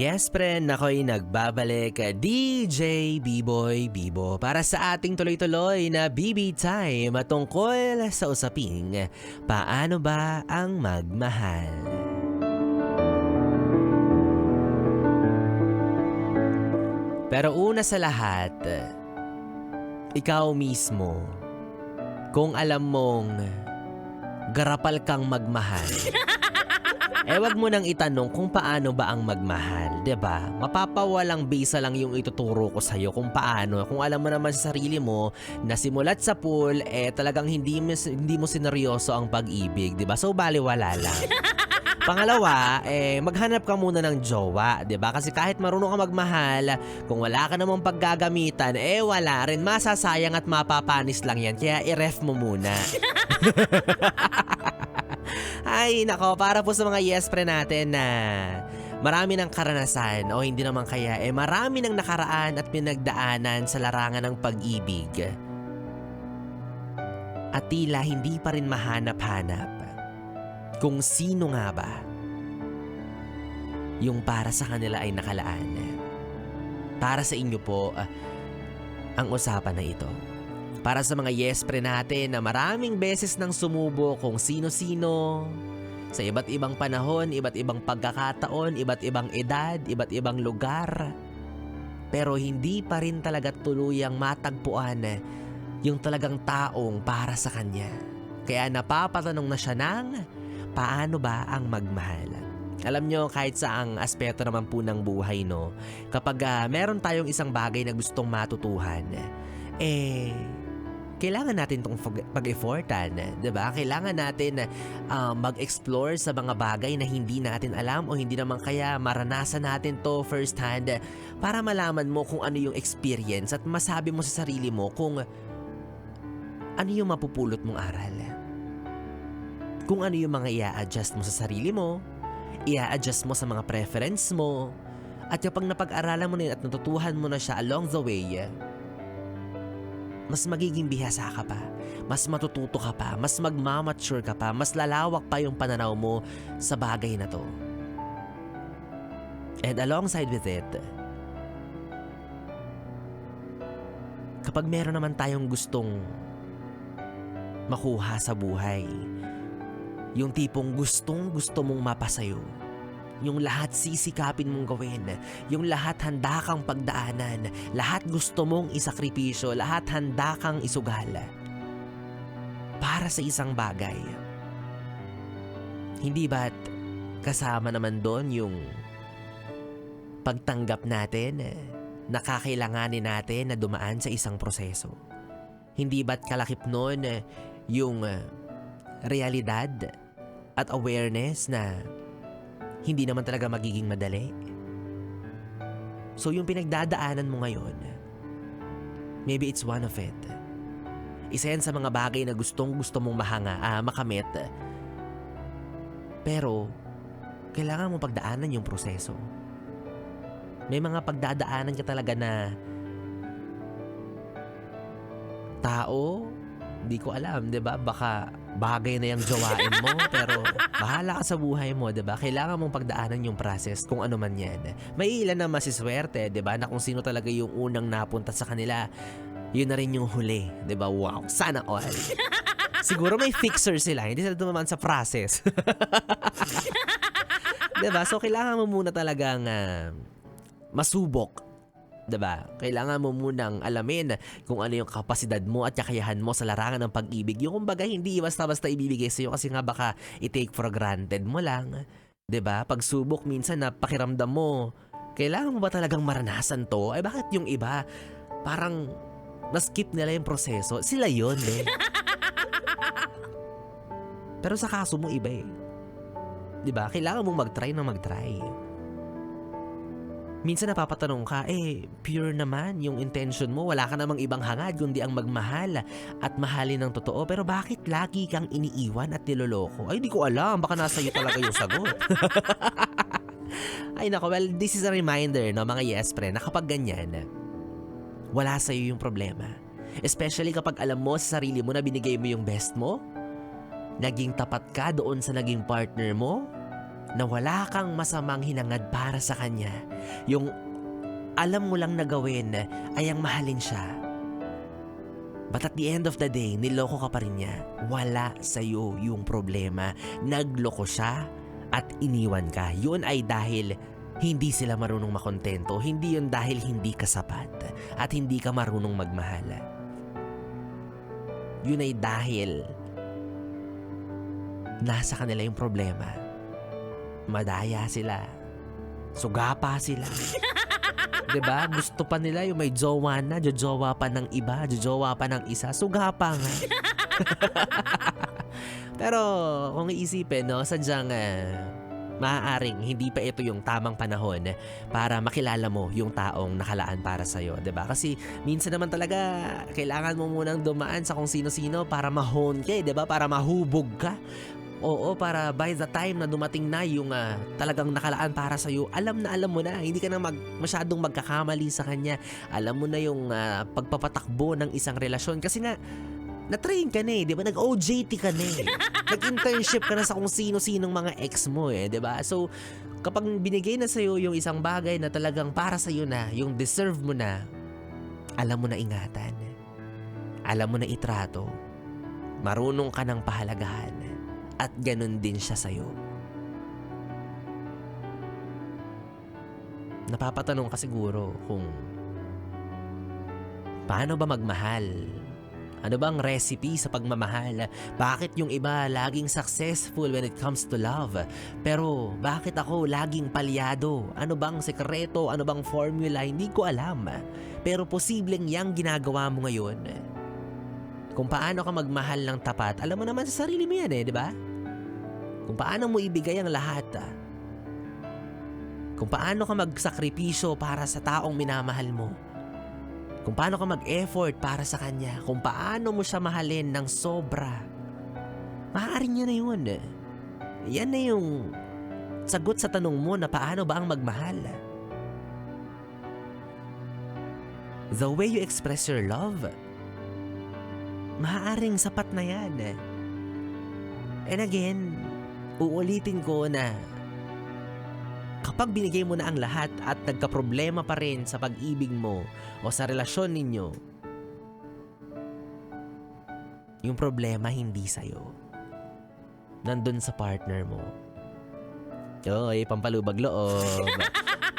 Yes, friend, ako'y nagbabalik, DJ B-Boy Bibo para sa ating tuloy-tuloy na BB Time tungkol sa usaping paano ba ang magmahal. Pero una sa lahat, ikaw mismo, kung alam mong garapal kang magmahal, wag mo nang itanong kung paano ba ang magmahal, 'di ba? Mapapawalang bisa lang yung ituturo ko sa iyo kung paano. Kung alam mo naman sa sarili mo na simulat sa pool talagang hindi mo sineryoso ang pag-ibig, 'di ba? So baliwala lang. Pangalawa, maghanap ka muna ng jowa, 'di ba? Kasi kahit marunong ka magmahal, kung wala ka namang paggagamitan, wala rin, masasayang at mapapanis lang 'yan. Kaya i-ref mo muna. Ay, nako, para po sa mga yes pre natin na marami ng karanasan o hindi naman kaya, marami ng nakaraan at pinagdaanan sa larangan ng pag-ibig. At tila hindi pa rin mahanap-hanap kung sino nga ba yung para sa kanila ay nakalaan. Para sa inyo po, ang usapan na ito. Para sa mga yes pre natin na maraming beses nang sumubo kung sino-sino, sa iba't ibang panahon, iba't ibang pagkakataon, iba't ibang edad, iba't ibang lugar. Pero hindi pa rin talaga tuluyang matagpuan yung talagang taong para sa kanya. Kaya napapatanong na siya ng paano ba ang magmahal. Alam nyo, kahit sa ang aspeto naman po ng buhay, no, kapag meron tayong isang bagay na gustong matutuhan, kailangan natin itong pag-effortan, diba? Kailangan natin mag-explore sa mga bagay na hindi natin alam o hindi naman kaya maranasan natin to first hand para malaman mo kung ano yung experience at masabi mo sa sarili mo kung ano yung mapupulot mong aral. Kung ano yung mga i-a-adjust mo sa sarili mo, i-a-adjust mo sa mga preference mo, at kapag napag-aralan mo na yun at natutuhan mo na siya along the way, mas magiging bihasa ka pa, mas matututo ka pa, mas magmamature ka pa, mas lalawak pa yung pananaw mo sa bagay na to. And alongside with it, kapag meron naman tayong gustong makuha sa buhay, yung tipong gustong-gusto mong mapasayo, yung lahat sisikapin mong gawin, yung lahat handa kang pagdaanan, lahat gusto mong isakripisyo, lahat handa kang isugal para sa isang bagay. Hindi ba't kasama naman doon yung pagtanggap natin na kakailanganin natin na dumaan sa isang proseso? Hindi ba't kalakip noon yung realidad at awareness na hindi naman talaga magiging madali? So yung pinagdadaanan mo ngayon, maybe it's one of it. Isa yan sa mga bagay na gustong-gusto mong makamit. Pero kailangan mong pagdaanan yung proseso. May mga pagdadaanan ka talaga na tao, di ko alam, 'di ba? Baka bagay na yung jowain mo, pero bahala ka sa buhay mo, 'di ba? Kailangan mong pagdaanan yung process kung ano man 'yan. May ilan na masiswerte, 'di ba? Na kung sino talaga yung unang napunta sa kanila, yun na rin yung huli, 'di ba? Wow, sana all. Siguro may fixer sila, hindi sila dumaan sa process. 'Di ba? So kailangan mo muna talagang masubok. Diba? Kailangan mo munang alamin kung ano yung kapasidad mo at kakayahan mo sa larangan ng pag-ibig. Yung kumbaga hindi basta-basta ibibigay sa'yo kasi nga baka i-take for granted mo lang. Diba? Pagsubok minsan na pakiramdam mo, kailangan mo ba talagang maranasan to? Bakit yung iba parang na-skip nila yung proseso? Sila yun, Pero sa kaso mo iba Diba? Kailangan mong mag-try na mag-try. Minsan napapatanong ka, pure naman yung intention mo. Wala ka namang ibang hangad kundi ang magmahal at mahalin ng totoo. Pero bakit lagi kang iniiwan at niloloko? Ay, di ko alam. Baka nasa iyo talaga yung sagot. Ay nako, well, this is a reminder, no, mga yes pre, na kapag ganyan, wala sa iyo yung problema. Especially kapag alam mo sa sarili mo na binigay mo yung best mo, naging tapat ka doon sa naging partner mo, na wala kang masamang hinangad para sa kanya. Yung alam mo lang na gawin ay ang mahalin siya. But at the end of the day, niloko ka pa rin niya. Wala sa'yo yung problema. Nagloko siya at iniwan ka. Yun ay dahil hindi sila marunong makontento. Hindi yun dahil hindi ka sapat at hindi ka marunong magmahal. Yun ay dahil nasa kanila yung problema. Madaya sila. Sugapa sila. Diba? Gusto pa nila yung may jowa na, jojowa pa ng iba, jojowa pa ng isa. Sugapa nga. Pero kung iisipin, no, sadyang maaaring hindi pa ito yung tamang panahon para makilala mo yung taong nakalaan para sa'yo, diba? Kasi minsan naman talaga kailangan mo munang dumaan sa kung sino-sino para ma-hone ka, diba? Para mahubog ka. Oo, para by the time na dumating na yung talagang nakalaan para sa'yo, alam mo na, hindi ka na masyadong magkakamali sa kanya. Alam mo na yung pagpapatakbo ng isang relasyon. Kasi nga, na-train ka na di ba? Nag-OJT ka na Nag-internship ka na sa kung sino-sinong mga ex mo di ba? So, kapag binigay na sa'yo yung isang bagay na talagang para sa'yo na, yung deserve mo na, alam mo na ingatan. Alam mo na itrato. Marunong ka ng pahalagahan. At ganun din siya sa'yo. Napapatanong ka siguro kung paano ba magmahal? Ano bang recipe sa pagmamahal? Bakit yung iba laging successful when it comes to love? Pero bakit ako laging palyado? Ano bang sekreto? Ano bang formula? Hindi ko alam. Pero posibleng yang ginagawa mo ngayon. Kung paano ka magmahal ng tapat, alam mo naman sa sarili mo yan di ba? Kung paano mo ibigay ang lahat. Kung paano ka magsakripisyo para sa taong minamahal mo. Kung paano ka mag-effort para sa kanya. Kung paano mo siya mahalin ng sobra. Maaaring niya na yun. Yan na yung sagot sa tanong mo na paano ba ang magmahal. The way you express your love, maaaring sapat na yan. And again, uulitin ko na kapag binigay mo na ang lahat at nagka-problema pa rin sa pag-ibig mo o sa relasyon ninyo, yung problema hindi sa'yo. Nandun sa partner mo. Oy, pampalubag loob.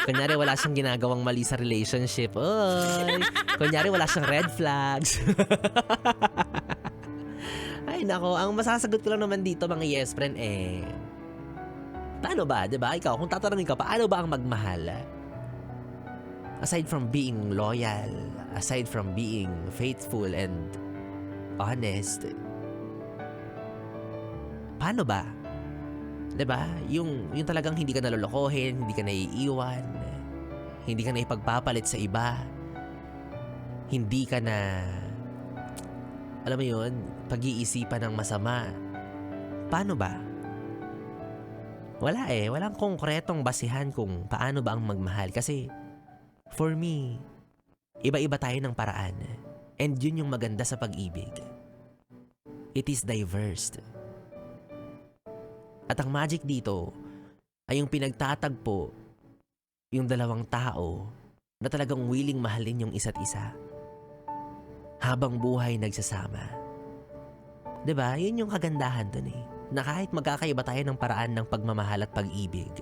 Kunyari wala siyang ginagawang mali sa relationship. Oy, kunyari wala siyang red flags. Ay nako, ang masasagot ko lang naman dito mga yes friend paano ba, diba? Ikaw, kung tatanungin ka, paano ba ang magmahal? Aside from being loyal, aside from being faithful and honest, paano ba? Diba? Yung talagang hindi ka nalolokohin, hindi ka naiiwan, hindi ka na ipagpapalit sa iba, hindi ka na, alam mo yun, pag-iisipan ng masama. Paano ba? Wala walang konkretong basihan kung paano ba ang magmahal. Kasi, for me, iba-iba tayo ng paraan. And yun yung maganda sa pag-ibig. It is diverse. At ang magic dito ay yung pinagtatagpo yung dalawang tao na talagang willing mahalin yung isa't isa. Habang buhay nagsasama. Diba? Yun yung kagandahan dun na kahit magkakaiba tayo ng paraan ng pagmamahal at pag-ibig,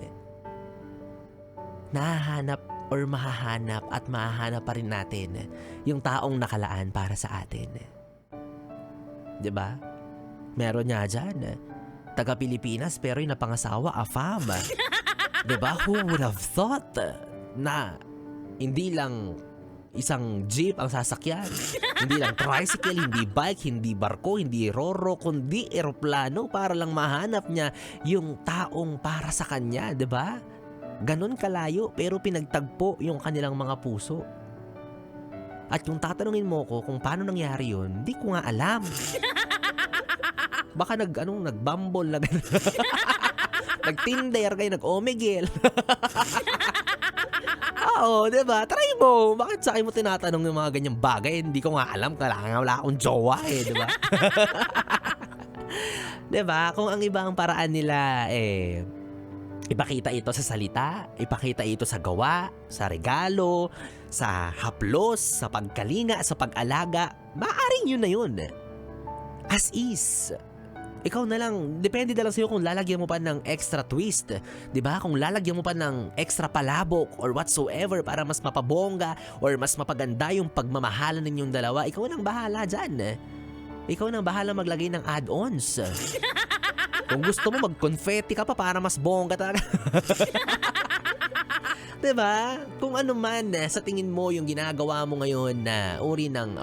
nahahanap or mahahanap at mahahanap pa rin natin yung taong nakalaan para sa atin. Diba? Meron nga dyan, taga Pilipinas pero yung napangasawa, AFAM. Diba? Who would have thought na hindi lang isang jeep ang sasakyan. Hindi lang tricycle, hindi bike, hindi barko, hindi roro, kundi eroplano para lang mahanap niya yung taong para sa kanya, 'di ba? Ganon kalayo pero pinagtagpo yung kanilang mga puso. At kung tatanungin mo ko kung paano nangyari yun, di ko nga alam. Baka nag-bumble na gano'n. Nag-Tinder kayo, nag-Omegle. Oo, diba? Try mo. Bakit sa akin mo tinatanong yung mga ganyang bagay? Hindi ko nga alam. Kailangan wala akong jowa diba? Diba? Kung ang iba ang paraan nila Ipakita ito sa salita, ipakita ito sa gawa, sa regalo, sa haplos, sa pagkalinga, sa pag-alaga. Maaaring yun na yun. As is. Ikaw na lang, depende na lang sa'yo kung lalagyan mo pa ng extra twist. 'Di ba? Kung lalagyan mo pa ng extra palabok or whatsoever para mas mapabongga or mas mapaganda yung pagmamahalan ninyong dalawa, ikaw nang bahala dyan. Ikaw nang bahala maglagay ng add-ons. Kung gusto mo, mag-confetti ka pa para mas bongga talaga. Diba? Kung ano man sa tingin mo yung ginagawa mo ngayon na uri ng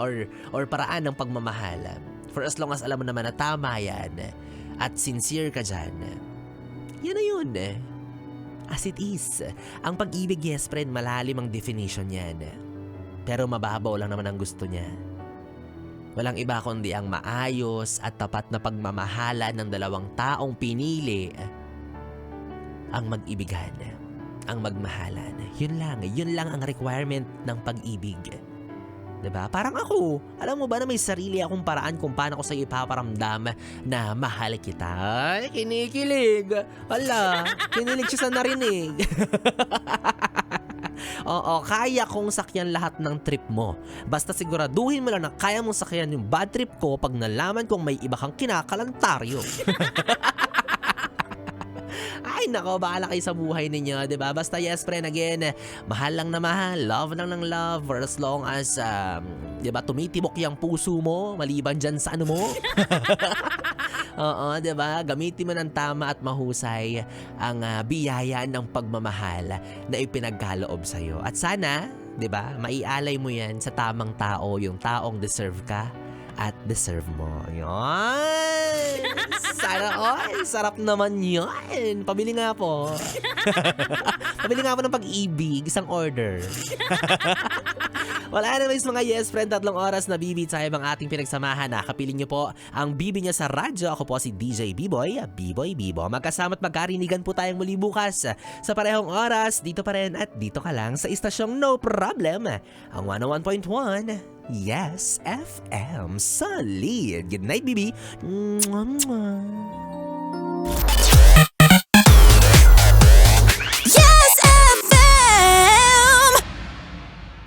or paraan ng pagmamahal, for as long as alam mo naman na tama yan at sincere ka dyan, yan na yun. As it is. Ang pag-ibig, yes friend, malalim ang definition yan. Pero mababaw lang naman ang gusto niya. Walang iba kundi ang maayos at tapat na pagmamahala ng dalawang taong pinili ang mag-ibigan, ang magmahalan. Yun lang ang requirement ng pag-ibig. Diba? Parang ako, alam mo ba na may sarili akong paraan kung paano ko sa'yo ipaparamdam na mahal kita? Ay, kinikilig. Hala, kinilig siya sa narinig. Oo, kaya kong sakyan lahat ng trip mo. Basta siguraduhin mo lang na kaya mong sakyan yung bad trip ko pag nalaman kong may iba kang kinakalantaryo. Ay nako, bahala kayo sa buhay ninyo, 'di ba? Basta yes friend, again, mahal lang na mahal, love lang ng love for as long as 'di ba, tumitibok yung puso mo maliban diyan sa ano mo. Oo, 'di ba? Gamitin mo ng tama at mahusay ang biyaya ng pagmamahal na ipinagkaloob sa iyo. At sana, 'di ba, maialay mo 'yan sa tamang tao, yung taong deserve ka at deserve mo. Yun! Sana all! Sarap naman yun! Pabili nga po. Pabili nga po ng pag-ibig, isang order. Wala na mga yes friend, 3 oras na bibi tayo ang ating pinagsamahan. Kapiling niyo po ang bibi niya sa radyo. Ako po si DJ B-Boy, B-Boy Bibo. Magkasama't magkarinigan po tayong muli bukas sa parehong oras. Dito pa rin at dito ka lang sa istasyong No Problem, ang 101.1 Yes FM. Solid! Good night, Bibi! Mwah, mwah.